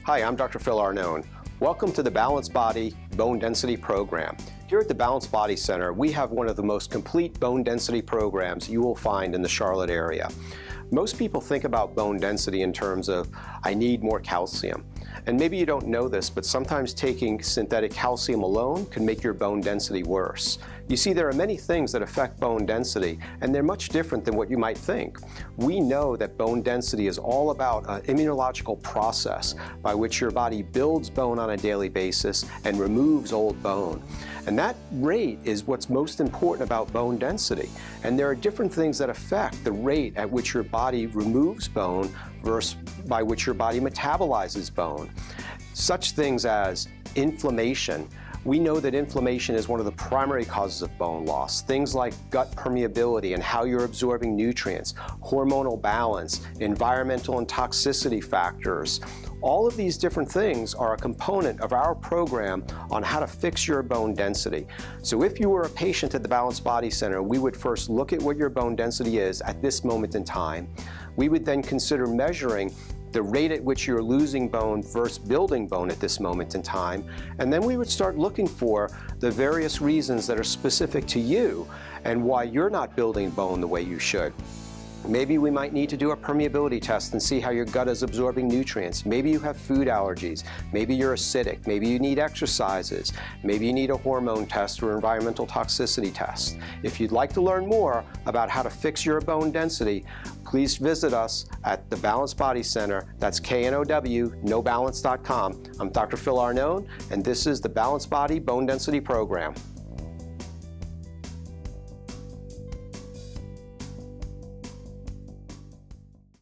Hi, I'm Dr. Phil Arnone. Welcome to the Balanced Body Bone Density Program. Here at the Balanced Body Center, we have one of the most complete bone density programs you will find in the Charlotte area. Most people think about bone density in terms of, I need more calcium. And maybe you don't know this, but sometimes taking synthetic calcium alone can make your bone density worse. You see, there are many things that affect bone density, and they're much different than what you might think. We know that bone density is all about an immunological process by which your body builds bone on a daily basis and removes old bone. And that rate is what's most important about bone density. And there are different things that affect the rate at which your body removes bone versus by which your body metabolizes bone. Such things as inflammation. We know that inflammation is one of the primary causes of bone loss. Things like gut permeability and how you're absorbing nutrients, hormonal balance, environmental and toxicity factors. All of these different things are a component of our program on how to fix your bone density. So if you were a patient at the Balanced Body Center, we would first look at what your bone density is at this moment in time. We would then consider measuring the rate at which you're losing bone versus building bone at this moment in time. And then we would start looking for the various reasons that are specific to you and why you're not building bone the way you should. Maybe we might need to do a permeability test and see how your gut is absorbing nutrients. Maybe you have food allergies. Maybe you're acidic. Maybe you need exercises. Maybe you need a hormone test or environmental toxicity test. If you'd like to learn more about how to fix your bone density, please visit us at the Balanced Body Center. That's KNOW, nobalance.com. I'm Dr. Phil Arnone, and this is the Balanced Body Bone Density Program.